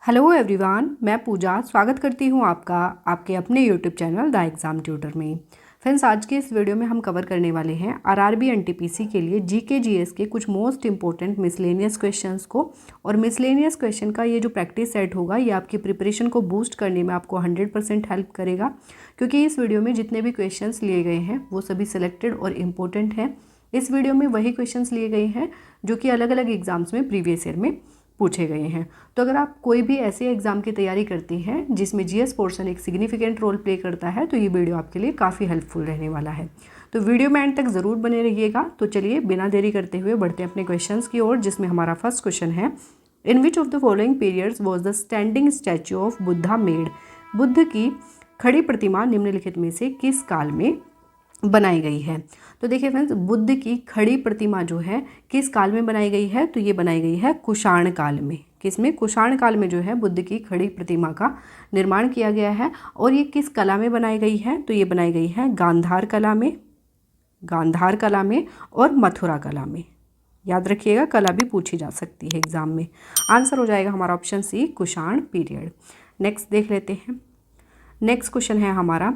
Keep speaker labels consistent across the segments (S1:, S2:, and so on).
S1: Hello everyone, मैं पूजा स्वागत करती हूँ आपका आपके अपने YouTube channel the exam tutor में। फ्रेंड्स, आज के इस वीडियो में हम कवर करने वाले हैं आरआरबी एनटीपीसी के लिए जीके जीएस के कुछ मोस्ट इंपॉर्टेंट मिसलेनियस क्वेश्चंस को। और मिसलेनियस क्वेश्चन का ये जो प्रैक्टिस सेट होगा ये आपकी प्रिपरेशन को बूस्ट करने में आपको 100% हेल्प करेगा, क्योंकि इस वीडियो में जितने भी क्वेश्चन लिए गए हैं वो सभी सिलेक्टेड और इम्पोर्टेंट हैं। इस वीडियो में वही क्वेश्चन लिए गए हैं जो कि अलग अलग एग्जाम्स में प्रीवियस ईयर में पूछे गए हैं। तो अगर आप कोई भी ऐसे एग्जाम की तैयारी करती हैं जिसमें जीएस पोर्शन एक सिग्निफिकेंट रोल प्ले करता है तो ये वीडियो आपके लिए काफ़ी हेल्पफुल रहने वाला है। तो वीडियो में एंड तक ज़रूर बने रहिएगा। तो चलिए बिना देरी करते हुए बढ़ते हैं अपने क्वेश्चंस की ओर, जिसमें हमारा फर्स्ट क्वेश्चन है, in which of the following periods was the standing statue of Buddha made. Buddha की खड़ी प्रतिमा निम्नलिखित में से किस काल में बनाई गई है। तो देखिए फ्रेंड्स, बुद्ध की खड़ी प्रतिमा जो है किस काल में बनाई गई है, तो ये बनाई गई है कुषाण काल में। किसमें? कुषाण काल में जो है बुद्ध की खड़ी प्रतिमा का निर्माण किया गया है। और ये किस कला में बनाई गई है, तो ये बनाई गई है गांधार कला में, गांधार कला में और मथुरा कला में। याद रखिएगा, कला भी पूछी जा सकती है एग्जाम में। आंसर हो जाएगा हमारा option C, Kushan period. Next देख लेते हैं। नेक्स्ट क्वेश्चन है हमारा,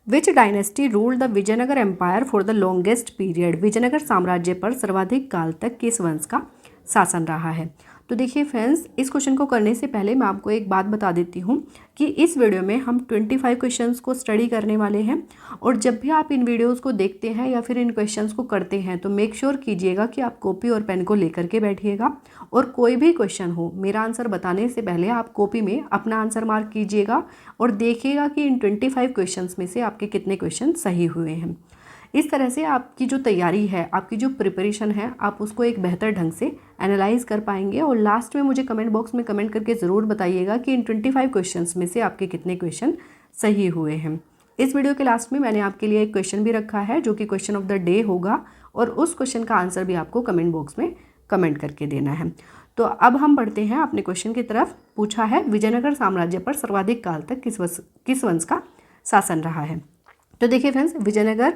S1: which dynasty ruled the Vijayanagar empire for the longest period. Vijayanagar साम्राज्य पर सर्वाधिक काल तक किस वंश का शासन रहा है। तो देखिए फ्रेंड्स, इस क्वेश्चन को करने से पहले मैं आपको एक बात बता देती हूँ कि इस वीडियो में हम 25 क्वेश्चंस को स्टडी करने वाले हैं। और जब भी आप इन वीडियोस को देखते हैं या फिर इन क्वेश्चंस को करते हैं तो मेक श्योर कीजिएगा कि आप कॉपी और पेन को लेकर के बैठिएगा। और कोई भी क्वेश्चन हो, मेरा आंसर बताने से पहले आप कॉपी में अपना आंसर मार्क कीजिएगा और देखिएगा कि इन 25 क्वेश्चंस में से आपके कितने क्वेश्चन सही हुए हैं। इस तरह से आपकी जो तैयारी है, आपकी जो प्रिपरेशन है, आप उसको एक बेहतर ढंग से एनालाइज कर पाएंगे। और लास्ट में मुझे कमेंट बॉक्स में कमेंट करके ज़रूर बताइएगा कि इन 25 क्वेश्चंस में से आपके कितने क्वेश्चन सही हुए हैं। इस वीडियो के लास्ट में मैंने आपके लिए एक क्वेश्चन भी रखा है जो कि क्वेश्चन ऑफ द डे होगा, और उस क्वेश्चन का आंसर भी आपको कमेंट बॉक्स में कमेंट करके देना है। तो अब हम बढ़ते हैं अपने क्वेश्चन की तरफ। पूछा है, विजयनगर साम्राज्य पर सर्वाधिक काल तक किस वंश का शासन रहा है। तो देखिए फ्रेंड्स, विजयनगर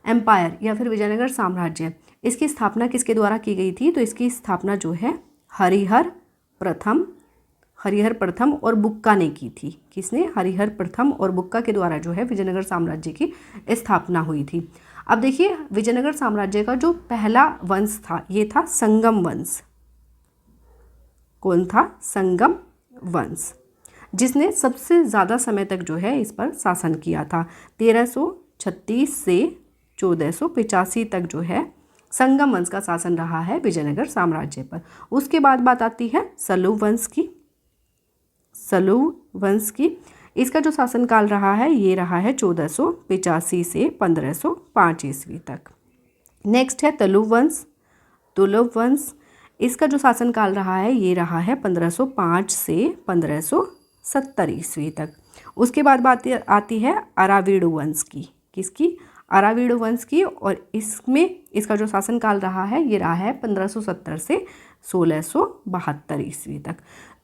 S1: एम्पायर या फिर विजयनगर साम्राज्य, इसकी स्थापना किसके द्वारा की गई थी। तो इसकी स्थापना जो है हरिहर प्रथम और बुक्का ने की थी। किसने? हरिहर प्रथम और बुक्का के द्वारा जो है विजयनगर साम्राज्य की स्थापना हुई थी। अब देखिए, विजयनगर साम्राज्य का जो पहला वंश था ये था संगम वंश। कौन था? संगम वंश, जिसने सबसे ज़्यादा समय तक जो है इस पर शासन किया था। 1336 से 1485 तक जो है संगम वंश का शासन रहा है विजयनगर साम्राज्य पर। उसके बाद बात आती है सलुव वंश की। सलुव वंश की इसका जो शासनकाल रहा है ये रहा है 1485 से 1505 ईस्वी तक। नेक्स्ट है तुलुव वंश। तुलुव वंश, इसका जो शासनकाल रहा है ये रहा है 1505 से 1570 ईस्वी तक। उसके बाद बात आती है अराविड वंश की। किसकी? अराविड वंश की। और इसमें इसका जो शासनकाल रहा है ये रहा है 1570 से 1672 ईस्वी तक।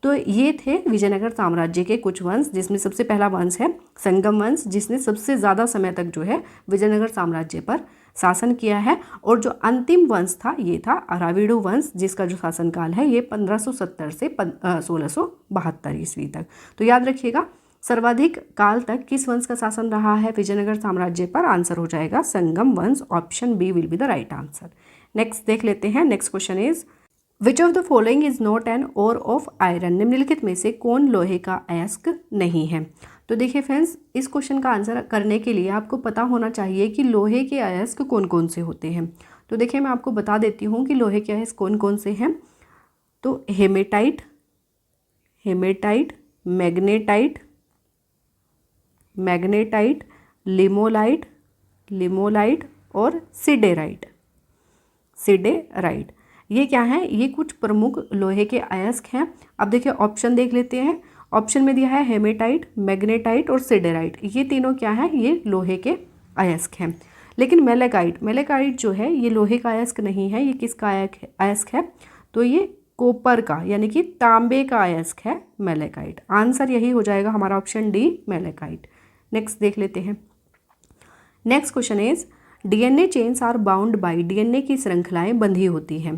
S1: तो ये थे विजयनगर साम्राज्य के कुछ वंश, जिसमें सबसे पहला वंश है संगम वंश, जिसने सबसे ज़्यादा समय तक जो है विजयनगर साम्राज्य पर शासन किया है। और जो अंतिम वंश था ये था अराविड वंश, जिसका जो शासनकाल है ये 1570 से 1672 ईस्वी तक। तो याद रखिएगा, सर्वाधिक काल तक किस वंश का शासन रहा है विजयनगर साम्राज्य पर। आंसर हो जाएगा संगम वंश। Option B will be the right answer. Next देख लेते हैं। Next question is, which of the following is not an ore of iron. निम्नलिखित में से कौन लोहे का अयस्क नहीं है। तो देखिए फ्रेंड्स, इस क्वेश्चन का आंसर करने के लिए आपको पता होना चाहिए कि लोहे के अयस्क कौन कौन से होते हैं। तो देखिए, मैं आपको बता देती हूँ कि लोहे के अयस्क कौन कौन से हैं। तो हेमेटाइट, मैग्नेटाइट, लिमोलाइट और सिडेराइट। ये क्या है? ये कुछ प्रमुख लोहे के अयस्क हैं। अब देखिए, ऑप्शन देख लेते हैं। ऑप्शन में दिया है हेमेटाइट, मैग्नेटाइट और सिडेराइट। ये तीनों क्या है? ये लोहे के अयस्क हैं। लेकिन मेलेकाइट जो है ये लोहे का अयस्क नहीं है। ये किसका अयस्क है? तो ये कॉपर का यानी कि तांबे का अयस्क है मेलेकाइट। आंसर यही हो जाएगा हमारा ऑप्शन डी, मेलेकाइट। नेक्स्ट देख लेते हैं। Next question is, DNA chains are bound by. DNA की श्रृंखलाएं बंधी होती हैं।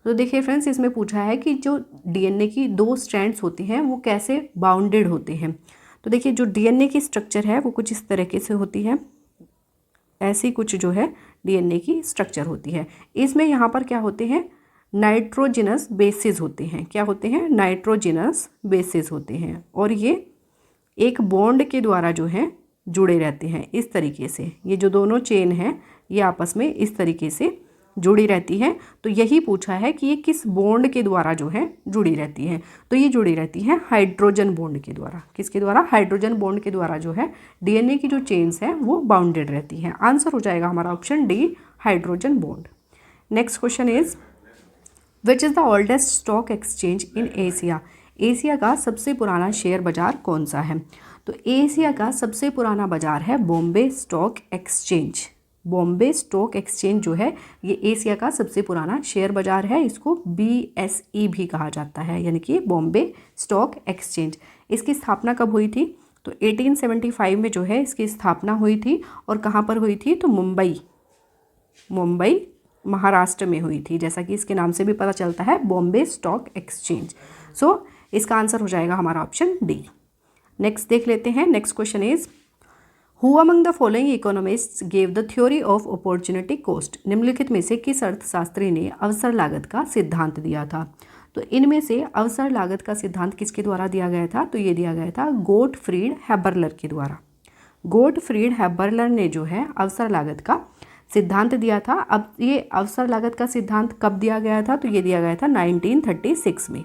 S1: तो देखिए फ्रेंड्स, इसमें पूछा है कि जो डीएनए की 2 स्ट्रैंड्स होती हैं वो कैसे बाउंडेड होते हैं। तो देखिए जो डीएनए की स्ट्रक्चर है वो कुछ इस तरीके से होती है, ऐसी कुछ जो है डीएनए की स्ट्रक्चर होती है। इसमें यहाँ पर क्या होते हैं, नाइट्रोजिनस बेसिस होते हैं। क्या होते हैं, नाइट्रोजिनस बेसिस होते हैं, और ये एक बॉन्ड के द्वारा जो है जुड़े रहते हैं इस तरीके से। ये जो दोनों चेन हैं ये आपस में इस तरीके से जुड़ी रहती है। तो यही पूछा है कि ये किस बॉन्ड के द्वारा जो है जुड़ी रहती है। तो ये जुड़ी रहती है हाइड्रोजन बॉन्ड के द्वारा। किसके द्वारा, हाइड्रोजन बॉन्ड के द्वारा जो है डीएनए की जो चेन्स हैं वो बाउंडेड रहती हैं। आंसर हो जाएगा हमारा option D, hydrogen bond. Next question is which is the oldest stock exchange in Asia. Asia का सबसे पुराना शेयर बाजार कौन सा है। तो एशिया का सबसे पुराना बाजार है Bombay stock exchange. Bombay stock exchange जो है ये एशिया का सबसे पुराना शेयर बाजार है। इसको BSE भी कहा जाता है, यानी कि बॉम्बे स्टॉक एक्सचेंज। इसकी स्थापना कब हुई थी, तो 1875 में जो है इसकी स्थापना हुई थी। और कहाँ पर हुई थी, तो मुंबई महाराष्ट्र में हुई थी, जैसा कि इसके नाम से भी पता चलता है, बॉम्बे स्टॉक एक्सचेंज। सो इसका आंसर हो जाएगा हमारा ऑप्शन डी। नेक्स्ट देख लेते हैं। Next question is who among the following economists gave the theory of opportunity cost. निम्नलिखित में से किस अर्थशास्त्री ने अवसर लागत का सिद्धांत दिया था। तो इनमें से अवसर लागत का सिद्धांत किसके द्वारा दिया गया था, तो ये दिया गया था गोटफ्रीड हैबरलर के द्वारा। गोटफ्रीड हैबरलर ने जो है अवसर लागत का सिद्धांत दिया था। अब ये अवसर लागत का सिद्धांत कब दिया गया था, तो ये दिया गया था 1936 में।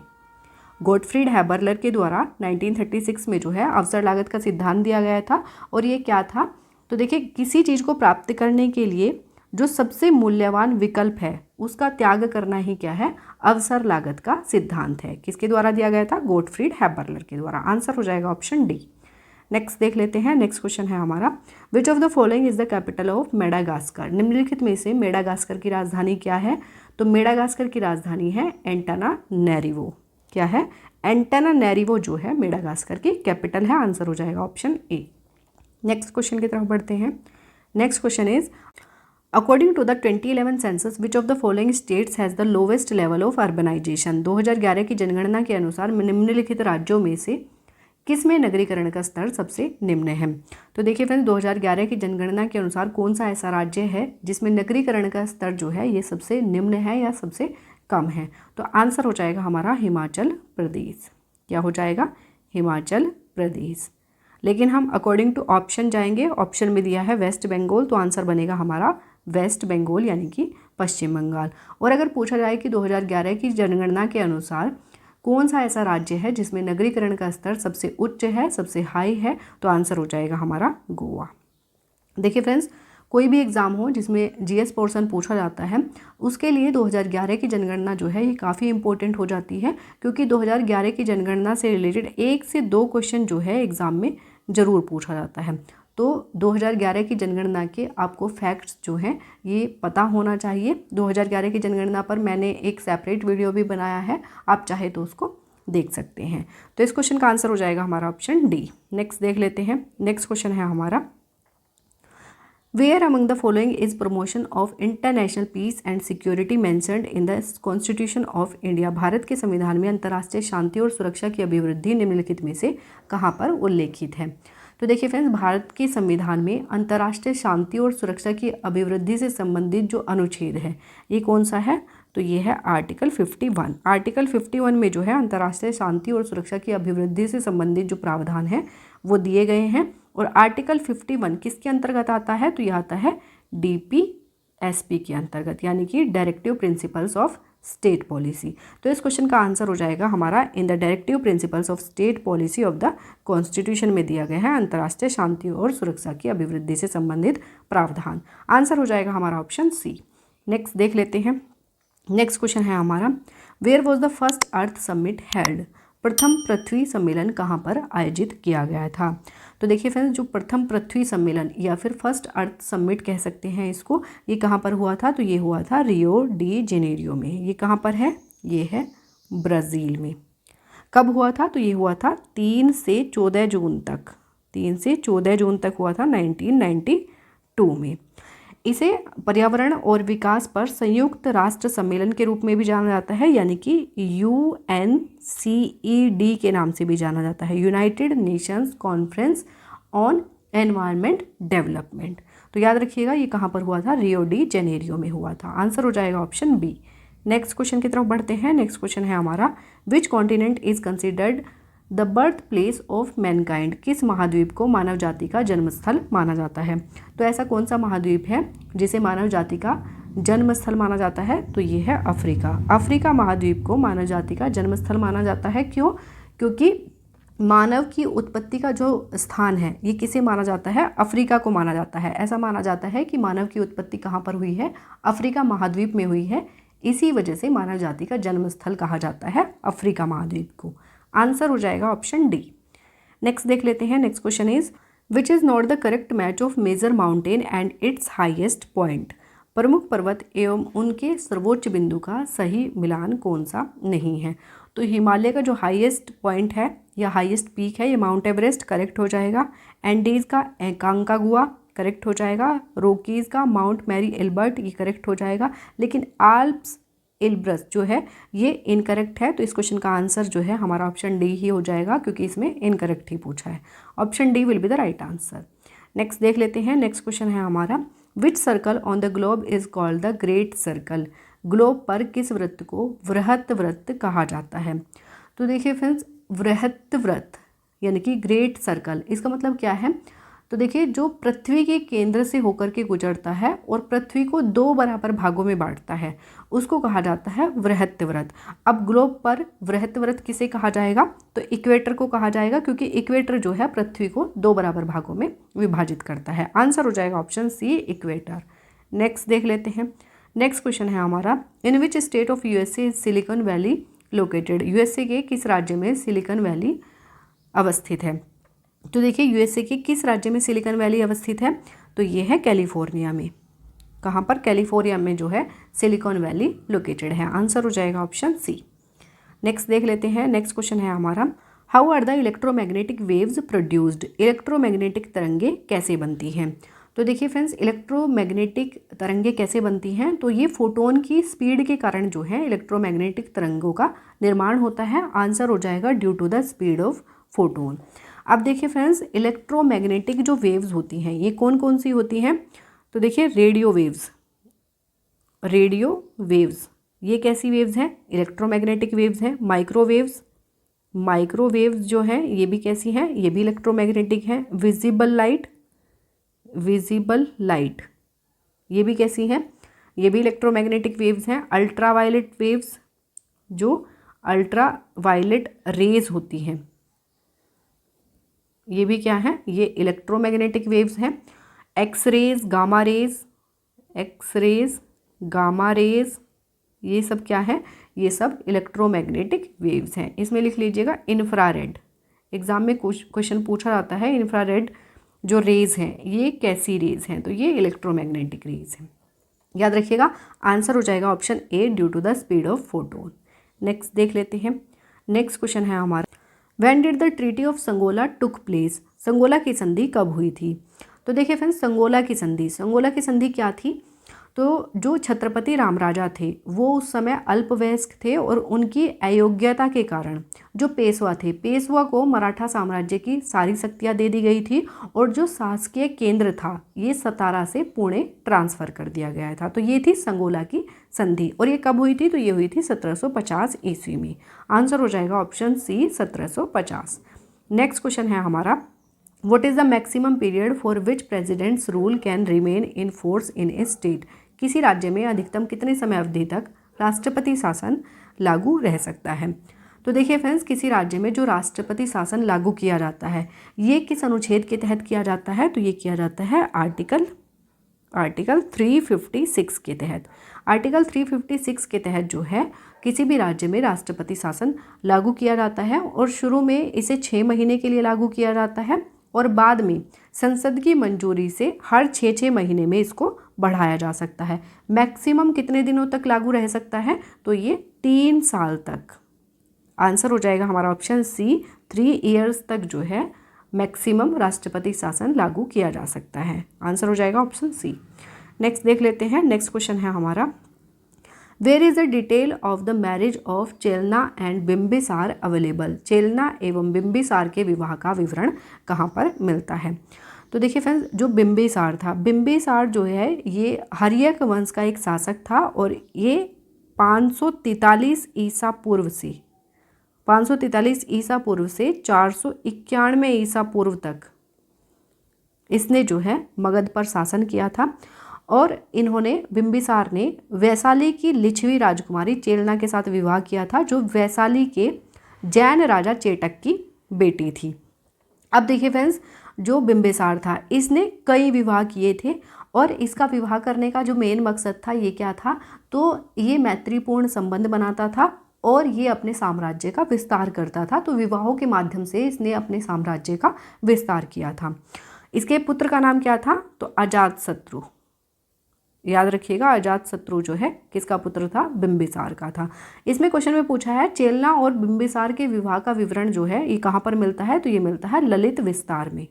S1: गोटफ्रीड हैबरलर के द्वारा 1936 में जो है अवसर लागत का सिद्धांत दिया गया था। और ये क्या था, तो देखिए किसी चीज़ को प्राप्त करने के लिए जो सबसे मूल्यवान विकल्प है उसका त्याग करना ही क्या है, अवसर लागत का सिद्धांत है। किसके द्वारा दिया गया था, गोटफ्रीड हैबरलर के द्वारा। आंसर हो जाएगा ऑप्शन डी। नेक्स्ट देख लेते हैं। नेक्स्ट क्वेश्चन है हमारा विच of the following is the capital of Madagascar. निम्नलिखित में से मेडागास्कर की राजधानी क्या है, तो मेडागास्कर की राजधानी है एंटानानैरिवो। क्या है, एंटानानैरिवो जो है मेडागास्कर की कैपिटल है। आंसर हो जाएगा ऑप्शन ए। नेक्स्ट क्वेश्चन की तरफ बढ़ते हैं। Next question is according to the 2011 census which of the following states has the lowest level of urbanisation. 2011 की जनगणना के अनुसार निम्नलिखित राज्यों में से किसमें नगरीकरण का स्तर सबसे निम्न है। तो देखिए फ्रेंड्स, 2011 की जनगणना के अनुसार कौन सा ऐसा राज्य है जिसमें नगरीकरण का स्तर जो है ये सबसे निम्न है या सबसे कम है। तो आंसर हो जाएगा हमारा हिमाचल प्रदेश। क्या हो जाएगा, हिमाचल प्रदेश। लेकिन हम अकॉर्डिंग टू ऑप्शन जाएंगे। ऑप्शन में दिया है वेस्ट बंगाल, तो आंसर बनेगा हमारा वेस्ट बंगाल यानी कि पश्चिम बंगाल। और अगर पूछा जाए कि 2011 की जनगणना के अनुसार कौन सा ऐसा राज्य है जिसमें नगरीकरण का स्तर सबसे उच्च है, सबसे हाई है, तो आंसर हो जाएगा हमारा गोवा। देखिए फ्रेंड्स, कोई भी एग्ज़ाम हो जिसमें जीएस पोर्शन पूछा जाता है उसके लिए 2011 की जनगणना जो है ये काफ़ी इंपॉर्टेंट हो जाती है, क्योंकि 2011 की जनगणना से रिलेटेड 1 से 2 क्वेश्चन जो है एग्ज़ाम में ज़रूर पूछा जाता है। तो 2011 की जनगणना के आपको फैक्ट्स जो हैं ये पता होना चाहिए। 2011 की जनगणना पर मैंने एक सेपरेट वीडियो भी बनाया है, आप चाहे तो उसको देख सकते हैं। तो इस क्वेश्चन का आंसर हो जाएगा हमारा ऑप्शन डी। नेक्स्ट देख लेते हैं। नेक्स्ट क्वेश्चन है हमारा where among the following is promotion of international peace and security mentioned in the constitution of India. Bharat के संविधान में अंतर्राष्ट्रीय शांति और सुरक्षा की अभिवृद्धि निम्नलिखित में से कहाँ पर उल्लेखित है। तो देखिए फ्रेंड्स, भारत के संविधान में अंतर्राष्ट्रीय शांति और सुरक्षा की अभिवृद्धि से संबंधित जो अनुच्छेद है ये कौन सा है, तो ये है आर्टिकल 51। आर्टिकल 51 में जो है अंतर्राष्ट्रीय शांति और सुरक्षा की अभिवृद्धि से संबंधित जो प्रावधान है वो दिए गए हैं। और आर्टिकल 51 किसके अंतर्गत आता है, तो यह आता है DPSP के अंतर्गत, यानी कि directive principles of state policy. तो इस क्वेश्चन का आंसर हो जाएगा हमारा in the directive principles of state policy of the constitution में दिया गया है अंतर्राष्ट्रीय शांति और सुरक्षा की अभिवृद्धि से संबंधित प्रावधान। आंसर हो जाएगा हमारा ऑप्शन सी। नेक्स्ट देख लेते हैं। नेक्स्ट क्वेश्चन है हमारा where was the first earth summit held. प्रथम पृथ्वी सम्मेलन कहाँ पर आयोजित किया गया था। तो देखिए फ्रेंड्स, जो प्रथम पृथ्वी सम्मेलन या फिर फर्स्ट अर्थ समिट कह सकते हैं इसको, ये कहाँ पर हुआ था, तो ये हुआ था रियो डी जेनेरियो में। ये कहाँ पर है, ये है ब्राज़ील में। कब हुआ था, तो ये हुआ था 3 से 14 जून तक। 3 से 14 जून तक हुआ था 1992 में। इसे पर्यावरण और विकास पर संयुक्त राष्ट्र सम्मेलन के रूप में भी जाना जाता है, यानी कि UNCED के नाम से भी जाना जाता है, United Nations conference on environment development. तो याद रखिएगा ये कहाँ पर हुआ था, रियो डी जेनेरियो में हुआ था। आंसर हो जाएगा ऑप्शन बी। नेक्स्ट क्वेश्चन की तरफ बढ़ते हैं। नेक्स्ट क्वेश्चन है हमारा, विच continent is considered the birth place of Mankind. किस महाद्वीप को मानव जाति का जन्मस्थल माना जाता है। तो ऐसा कौन सा महाद्वीप है जिसे मानव जाति का जन्मस्थल माना जाता है, तो ये है अफ्रीका। अफ्रीका महाद्वीप को मानव जाति का जन्मस्थल माना जाता है। क्यों? क्योंकि मानव की उत्पत्ति का जो स्थान है ये किसे माना जाता है, अफ्रीका को माना जाता है। ऐसा माना जाता है कि मानव की उत्पत्ति कहाँ पर हुई है, अफ्रीका महाद्वीप में हुई है। इसी वजह से मानव जाति का जन्मस्थल कहा जाता है अफ्रीका महाद्वीप को। आंसर हो जाएगा ऑप्शन डी। नेक्स्ट देख लेते हैं। Next question is, which is not the correct match of major mountain and its highest point. प्रमुख पर्वत एवं उनके सर्वोच्च बिंदु का सही मिलान कौन सा नहीं है। तो हिमालय का जो हाईएस्ट पॉइंट है या हाईएस्ट पीक है ये माउंट एवरेस्ट करेक्ट हो जाएगा। एंडीज का एकांकागुआ करेक्ट हो जाएगा। रॉकीज़ का माउंट मैरी एल्बर्ट ये करेक्ट हो जाएगा। लेकिन आल्प्स एल्ब्रस जो है ये इनकरेक्ट है। तो इस क्वेश्चन का आंसर जो है हमारा ऑप्शन डी ही हो जाएगा, क्योंकि इसमें इनकरेक्ट ही पूछा है। Option D will be the right answer. Next देख लेते हैं। नेक्स्ट क्वेश्चन है हमारा, which circle on the globe is called the great circle. Globe पर किस वृत्त को वृहत वृत्त कहा जाता है। तो देखिए फ्रेंड्स, वृहत वृत्त यानी कि ग्रेट सर्कल, इसका मतलब क्या है। तो देखिए, जो पृथ्वी के केंद्र से होकर के गुजरता है और पृथ्वी को 2 बराबर भागों में बांटता है उसको कहा जाता है वृहत वृत्त। अब ग्लोब पर वृहत वृत्त किसे कहा जाएगा, तो इक्वेटर को कहा जाएगा, क्योंकि इक्वेटर जो है पृथ्वी को 2 बराबर भागों में विभाजित करता है। आंसर हो जाएगा ऑप्शन सी, इक्वेटर। नेक्स्ट देख लेते हैं। नेक्स्ट क्वेश्चन है हमारा, in which state of USA is Silicon Valley located. USA के किस राज्य में सिलिकॉन वैली अवस्थित है। तो देखिए, यूएसए के किस राज्य में सिलिकॉन वैली अवस्थित है, तो ये है कैलिफोर्निया में। कहाँ पर, कैलिफोर्निया में जो है सिलिकॉन वैली लोकेटेड है। आंसर हो जाएगा ऑप्शन सी। नेक्स्ट देख लेते हैं। नेक्स्ट क्वेश्चन है हमारा, how are the electromagnetic waves produced. Electromagnetic तरंगे कैसे बनती हैं। तो देखिए फ्रेंड्स, इलेक्ट्रोमैग्नेटिक तरंगे कैसे बनती हैं, तो ये फोटोन की स्पीड के कारण जो है इलेक्ट्रोमैग्नेटिक तरंगों का निर्माण होता है। आंसर हो जाएगा due to the speed of photon. अब देखिए फ्रेंड्स, इलेक्ट्रोमैग्नेटिक जो वेव्स होती हैं ये कौन कौन सी होती हैं। तो देखिए, रेडियो वेव्स ये कैसी वेव्स हैं, इलेक्ट्रोमैग्नेटिक वेव्स हैं। माइक्रोवेव्स जो हैं ये भी कैसी हैं, ये भी इलेक्ट्रोमैग्नेटिक हैं। विजिबल लाइट ये भी कैसी हैं, ये भी इलेक्ट्रोमैग्नेटिक वेव्स हैं। अल्ट्रावायलेट वेव्स, जो अल्ट्रावायलेट रेज होती हैं ये भी क्या है, ये इलेक्ट्रोमैग्नेटिक वेव्स हैं। एक्सरेज, गामा रेज ये सब क्या है, ये सब इलेक्ट्रोमैग्नेटिक वेव्स हैं। इसमें लिख लीजिएगा इंफ्रारेड। एग्जाम में क्वेश्चन पूछा जाता है इंफ्रारेड जो रेज हैं ये कैसी रेज हैं, तो ये इलेक्ट्रोमैग्नेटिक रेज हैं। याद रखिएगा, आंसर हो जाएगा option A, due to the speed of photon. Next देख लेते हैं। नेक्स्ट क्वेश्चन है हमारा, when did the treaty of Sangola took place. Sangola की संधि कब हुई थी। तो देखिए फ्रेंड्स, संगोला की संधि क्या थी। तो जो छत्रपति राम राजा थे वो उस समय अल्पवयस्क थे और उनकी अयोग्यता के कारण जो पेशवा को मराठा साम्राज्य की सारी शक्तियाँ दे दी गई थी और जो शासकीय केंद्र था ये सतारा से पुणे ट्रांसफ़र कर दिया गया था। तो ये थी संगोला की संधि। और ये कब हुई थी, तो ये हुई थी 1750 ईस्वी में। आंसर हो जाएगा ऑप्शन सी, 1750। नेक्स्ट क्वेश्चन है हमारा, what is the maximum period for which president's rule can remain in force in A state. किसी राज्य में अधिकतम कितने समय अवधि तक राष्ट्रपति शासन लागू रह सकता है। तो देखिए फ्रेंड्स, किसी राज्य में जो राष्ट्रपति शासन लागू किया जाता है ये किस अनुच्छेद के तहत किया जाता है, तो ये किया जाता है आर्टिकल 356 के तहत। आर्टिकल 356 के तहत जो है किसी भी राज्य में राष्ट्रपति शासन लागू किया जाता है और शुरू में इसे 6 महीने के लिए लागू किया जाता है और बाद में संसद की मंजूरी से हर 6 महीने में इसको बढ़ाया जा सकता है। मैक्सिमम कितने दिनों तक लागू रह सकता है, तो ये 3 साल तक। आंसर हो जाएगा हमारा ऑप्शन सी, 3 ईयर्स तक जो है मैक्सिमम राष्ट्रपति शासन लागू किया जा सकता है। आंसर हो जाएगा ऑप्शन सी। नेक्स्ट देख लेते हैं। नेक्स्ट क्वेश्चन है हमारा, where is the detail of the marriage of Chelna and Bimbisara available. Chelna एवं बिम्बिसार के विवाह का विवरण कहाँ पर मिलता है। तो देखिए फ्रेंड्स, जो बिम्बिसार था, बिम्बिसार जो है ये हर्यक वंश का एक शासक था और ये 543 ईसा पूर्व से 491 ईसा पूर्व तक इसने जो है मगध पर शासन किया था और इन्होंने, बिम्बिसार ने वैशाली की लिच्छवी राजकुमारी चेलना के साथ विवाह किया था, जो वैशाली के जैन राजा चेटक की बेटी थी। अब देखिए फ्रेंड्स, जो बिम्बिसार था इसने कई विवाह किए थे और इसका विवाह करने का जो मेन मकसद था ये क्या था, तो ये मैत्रीपूर्ण संबंध बनाता था और ये अपने साम्राज्य का विस्तार करता था। तो विवाहों के माध्यम से इसने अपने साम्राज्य का विस्तार किया था। इसके पुत्र का नाम क्या था, तो अजातशत्रु। याद रखिएगा, अजातशत्रु जो है किसका पुत्र था, बिम्बिसार का था। इसमें क्वेश्चन में पूछा है चेलना और बिम्बिसार के विवाह का विवरण जो है ये कहाँ पर मिलता है, तो ये मिलता है ललित विस्तार में।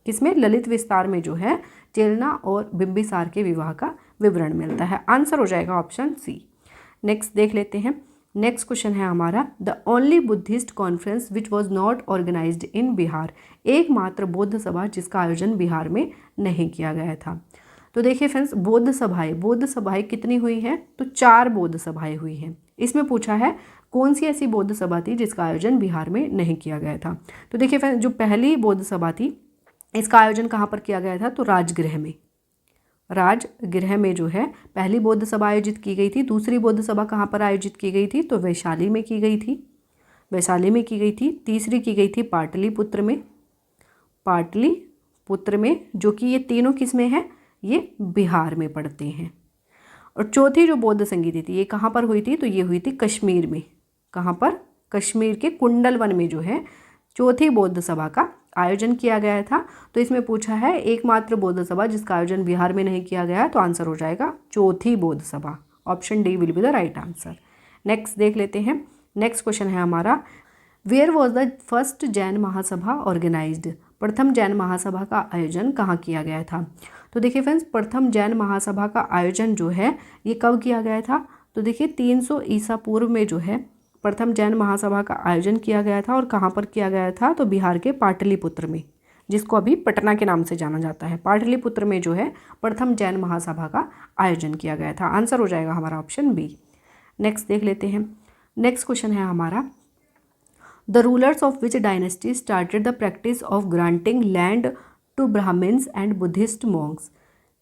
S1: किसमें, ललित विस्तार में जो है चेलना और बिम्बिसार के विवाह का विवरण मिलता है। आंसर हो जाएगा ऑप्शन सी। नेक्स्ट देख लेते हैं। नेक्स्ट क्वेश्चन है हमारा, the only Buddhist conference which was not organised in Bihar. एकमात्र बौद्ध सभा जिसका आयोजन बिहार में नहीं किया गया था। तो देखिए फ्रेंड्स, बौद्ध सभाएं कितनी हुई हैं, तो 4 बौद्ध सभाएं हुई हैं। इसमें पूछा है कौन सी ऐसी बौद्ध सभा थी जिसका आयोजन बिहार में नहीं किया गया था। तो देखिए फ्रेंड्स, जो पहली बौद्ध सभा थी इसका आयोजन कहाँ पर किया गया था, तो राजगृह में जो है पहली बौद्ध सभा आयोजित की गई थी। दूसरी बौद्ध सभा कहाँ पर आयोजित की गई थी, तो वैशाली में की गई थी। तीसरी की गई थी पाटलिपुत्र में, जो कि ये तीनों किस में है, ये बिहार में पड़ते हैं। और चौथी जो बौद्ध संगीति थी ये कहाँ पर हुई थी, तो ये हुई थी कश्मीर में। कहाँ पर, कश्मीर के कुंडलवन में जो है चौथी बौद्ध सभा का आयोजन किया गया था। तो इसमें पूछा है एकमात्र बौद्ध सभा जिसका आयोजन बिहार में नहीं किया गया, तो आंसर हो जाएगा चौथी बौद्ध सभा। Option D will be the right answer. Next देख लेते हैं। नेक्स्ट क्वेश्चन है हमारा, where was the first Jain Mahasabha organised. प्रथम जैन महासभा का आयोजन कहाँ किया गया था। तो देखिए फ्रेंड्स, प्रथम जैन महासभा का आयोजन जो है ये कब किया गया था, तो देखिए 300 ईसा पूर्व में जो है प्रथम जैन महासभा का आयोजन किया गया था। और कहाँ पर किया गया था, तो बिहार के पाटलिपुत्र में, जिसको अभी पटना के नाम से जाना जाता है। पाटलिपुत्र में जो है प्रथम जैन महासभा का आयोजन किया गया था। आंसर हो जाएगा हमारा ऑप्शन बी। नेक्स्ट देख लेते हैं। नेक्स्ट क्वेश्चन है हमारा, the rulers of which dynasty started the practice of granting land to Brahmins and Buddhist monks.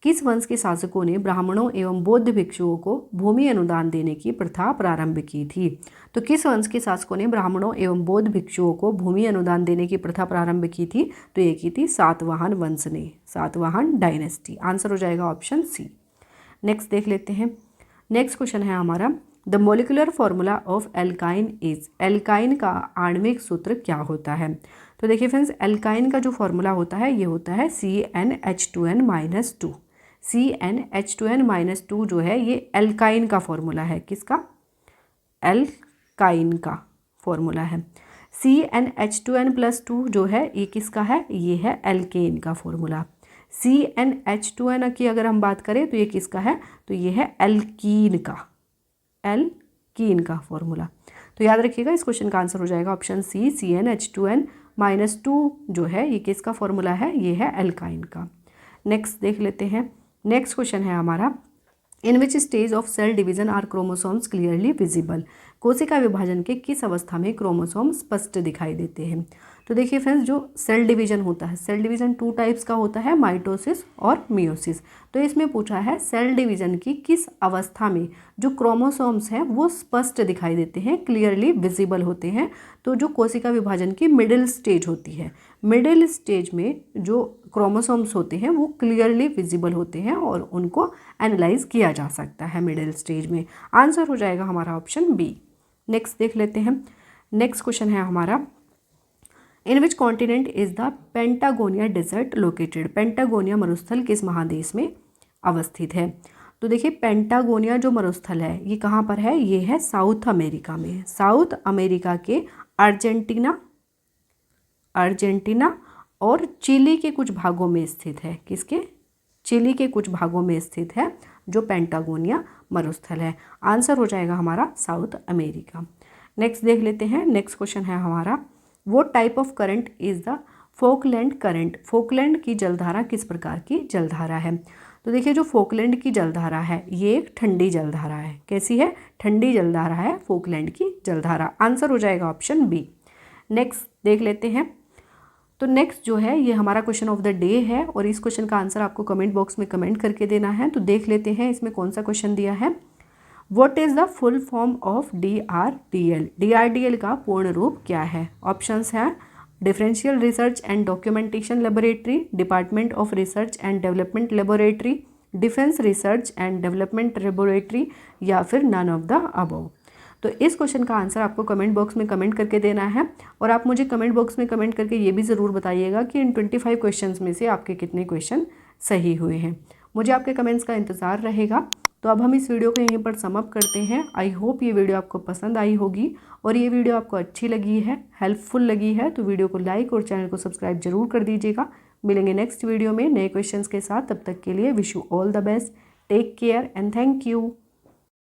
S1: किस वंश के शासकों ने ब्राह्मणों एवं बौद्ध भिक्षुओं को भूमि अनुदान देने की प्रथा प्रारंभ की थी। तो किस वंश के शासकों ने ब्राह्मणों एवं बौद्ध भिक्षुओं को भूमि अनुदान देने की प्रथा प्रारंभ की थी, तो ये की थी सातवाहन वंश ने, सातवाहन डायनेस्टी। आंसर हो जाएगा ऑप्शन सी। नेक्स्ट देख लेते हैं। नेक्स्ट क्वेश्चन है हमारा, the molecular formula of alkyne is. Alkyne का आणविक सूत्र क्या होता है। तो देखिए फ्रेंड्स, एल्काइन का जो फॉर्मूला होता है ये होता है CnH2n-2। CnH2n-2 जो है ये एल्काइन का फॉर्मूला है। किसका, एल्काइन का फॉर्मूला है। CnH2n+2 जो है ये किसका है, ये है एल्केन का फॉर्मूला। CnH2n की अगर हम बात करें तो ये किसका है, तो ये है एल्कीन का फॉर्मूला। तो याद रखिएगा इस क्वेश्चन का आंसर हो जाएगा ऑप्शन सी। CnH2n-2 जो है ये किसका फॉर्मूला है, ये है एल्काइन का। नेक्स्ट देख लेते हैं। नेक्स्ट क्वेश्चन है हमारा, in which stage of cell division are chromosomes clearly visible. कोशिका विभाजन के किस अवस्था में क्रोमोसोम स्पष्ट दिखाई देते हैं। तो देखिए फ्रेंड्स, जो सेल डिवीजन होता है, सेल डिवीजन 2 टाइप्स का होता है, माइटोसिस और मियोसिस। तो इसमें पूछा है सेल डिवीजन की किस अवस्था में जो क्रोमोसोम्स हैं वो स्पष्ट दिखाई देते हैं, क्लियरली विजिबल होते हैं। तो जो कोशिका विभाजन की मिडिल स्टेज होती है, मिडिल स्टेज में जो क्रोमोसोम्स होते हैं वो क्लियरली विजिबल होते हैं और उनको एनालाइज किया जा सकता है मिडिल स्टेज में। आंसर हो जाएगा हमारा ऑप्शन बी। नेक्स्ट देख लेते हैं। नेक्स्ट क्वेश्चन है हमारा, in which continent is the Patagonia desert located. Patagonia मरुस्थल किस महादेश में अवस्थित है। तो देखिए पेंटागोनिया जो मरुस्थल है ये कहाँ पर है, ये है साउथ अमेरिका में। साउथ अमेरिका के अर्जेंटीना और चिली के कुछ भागों में स्थित है। किसके, चिली के कुछ भागों में स्थित है जो पेंटागोनिया मरुस्थल है। आंसर हो जाएगा हमारा साउथ अमेरिका। नेक्स्ट देख लेते हैं। नेक्स्ट क्वेश्चन है हमारा, what type of current is the Falkland current. Falkland की जलधारा किस प्रकार की जलधारा है। तो देखिए जो फोकलैंड की जलधारा है ये एक ठंडी जलधारा है। कैसी है, ठंडी जलधारा है फोकलैंड की जलधारा। आंसर हो जाएगा ऑप्शन बी। नेक्स्ट देख लेते हैं। तो नेक्स्ट जो है ये हमारा क्वेश्चन ऑफ द डे है और इस क्वेश्चन का आंसर आपको कमेंट बॉक्स में कमेंट करके देना है। तो देख लेते हैं इसमें कौन सा क्वेश्चन दिया है। What is the full form of DRDL। DRDL का पूर्ण रूप क्या है। ऑप्शंस हैं differential research and documentation laboratory, department of research and development laboratory, defence research and development laboratory या फिर नन ऑफ द अबव। तो इस क्वेश्चन का आंसर आपको कमेंट बॉक्स में कमेंट करके देना है और आप मुझे कमेंट बॉक्स में कमेंट करके ये भी ज़रूर बताइएगा कि इन 25 क्वेश्चंस में से आपके कितने क्वेश्चन सही हुए हैं। मुझे आपके कमेंट्स का इंतज़ार रहेगा। तो अब हम इस वीडियो को यहीं पर समअप करते हैं। आई होप ये वीडियो आपको पसंद आई होगी और ये वीडियो आपको अच्छी लगी है, हेल्पफुल लगी है तो वीडियो को लाइक और चैनल को सब्सक्राइब जरूर कर दीजिएगा। मिलेंगे नेक्स्ट वीडियो में नए क्वेश्चंस के साथ। तब तक के लिए wish you all the best, take care and thank you.